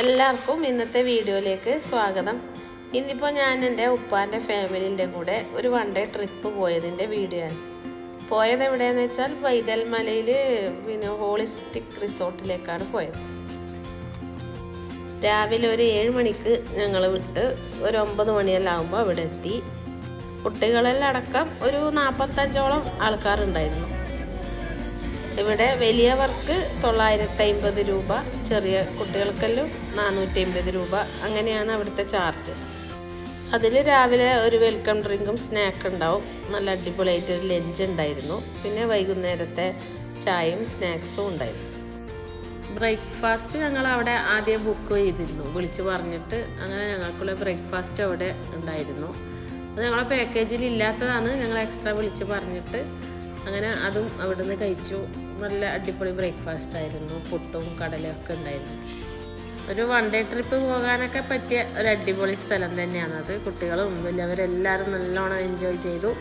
എല്ലാവർക്കും ഇന്നത്തെ വീഡിയോയിലേക്ക് സ്വാഗതം. ഇന്നിപ്പോൾ ഞാൻ എൻ്റെ ഉപ്പാൻ്റെ ഫാമിലിൻ്റെ കൂടെ ഒരു വൺ ഡേ ട്രിപ്പ് പോയതിൻ്റെ വീഡിയോ ആണ്. പോയത് എവിടെയാണെന്ന് വെച്ചാൽ പൈതൽ മലയിൽ ഹോളിസ്റ്റിക് റിസോർട്ടിലേക്കാണ് പോയത്. രാവിലെ ഒരു 7 മണിക്ക് ഞങ്ങൾ വിട്ട് ഒരു 9 മണിയെല്ലാം ആകുമ്പോൾ അവിടെ എത്തി. കുട്ടികളെല്ലാം അടക്കം ഒരു 45ഓളം ആൾക്കാരുണ്ടായിരുന്നു. ഇവിടെ വലിയവർക്ക് 950 രൂപ, ചെറിയ കുട്ടികൾക്കെല്ലാം 450 രൂപ, അങ്ങനെയാണ് അവിടുത്തെ ചാർജ്. അതിൽ രാവിലെ ഒരു വെൽക്കം ഡ്രിങ്കും സ്നാക്ക് ഉണ്ടാവും. നല്ല അടിപൊളിയായിട്ടൊരു ലഞ്ച് ഉണ്ടായിരുന്നു. പിന്നെ വൈകുന്നേരത്തെ ചായയും സ്നാക്സും ഉണ്ടായിരുന്നു. ബ്രേക്ക്ഫാസ്റ്റ് ഞങ്ങൾ അവിടെ ആദ്യം ബുക്ക് ചെയ്തിരുന്നു, വിളിച്ച് പറഞ്ഞിട്ട്. അങ്ങനെ ഞങ്ങൾക്കുള്ള ബ്രേക്ക്ഫാസ്റ്റ് അവിടെ ഉണ്ടായിരുന്നു. അത് ഞങ്ങളെ പാക്കേജിൽ ഇല്ലാത്തതാണ്. ഞങ്ങൾ എക്സ്ട്രാ വിളിച്ച് പറഞ്ഞിട്ട് അങ്ങനെ അതും അവിടെ നിന്ന് കഴിച്ചു. നല്ല അടിപൊളി ബ്രേക്ക്ഫാസ്റ്റ് ആയിരുന്നു. പുട്ടും കടലയൊക്കെ ഉണ്ടായിരുന്നു. ഒരു വൺ ഡേ ട്രിപ്പ് പോകാനൊക്കെ പറ്റിയ ഒരു അടിപൊളി സ്ഥലം തന്നെയാണത്. കുട്ടികളും വലിയവരെല്ലാവരും നല്ലോണം എൻജോയ് ചെയ്തു.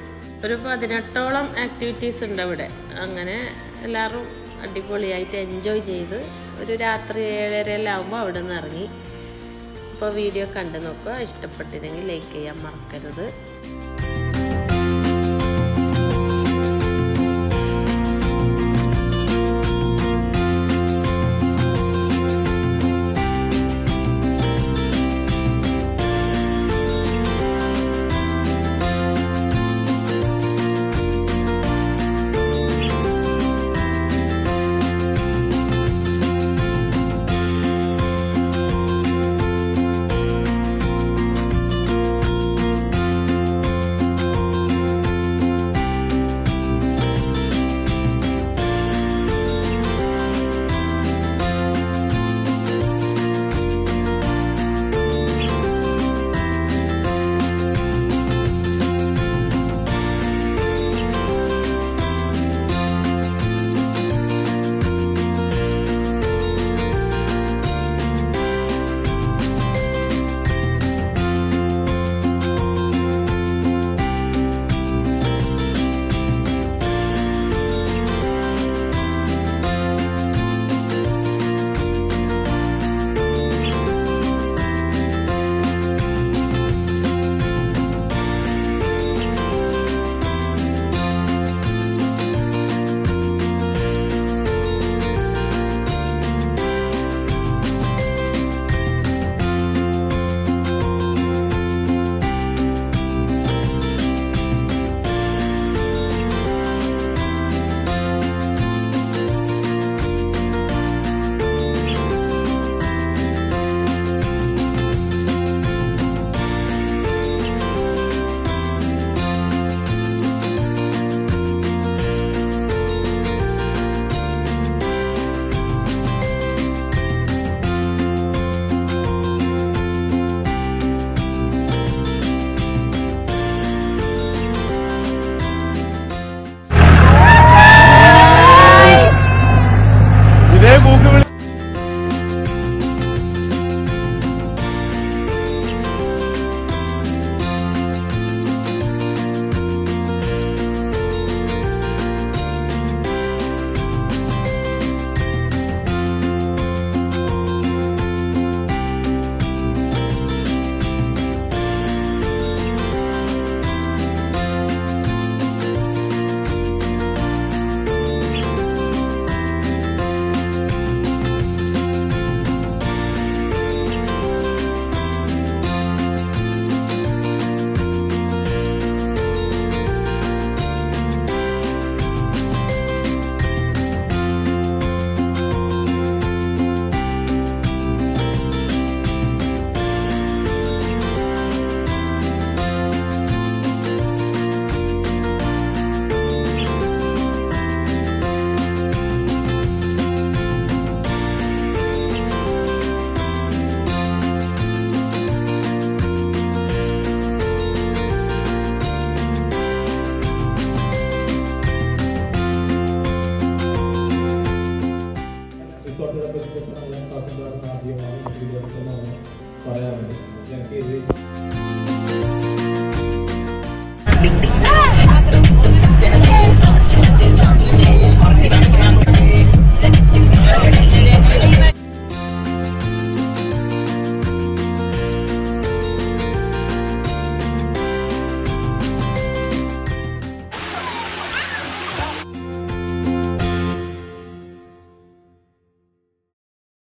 ഒരു 18ഓളം ആക്ടിവിറ്റീസ് ഉണ്ട് അവിടെ. അങ്ങനെ എല്ലാവരും അടിപൊളിയായിട്ട് എൻജോയ് ചെയ്ത് ഒരു രാത്രി 7:30 ആകുമ്പോൾ അവിടെ നിന്ന് ഇറങ്ങി. അപ്പോൾ വീഡിയോ കണ്ടു നോക്കുക. ഇഷ്ടപ്പെട്ടില്ലെങ്കിൽ ലൈക്ക് ചെയ്യാൻ മറക്കരുത്. പറയാറുണ്ട്.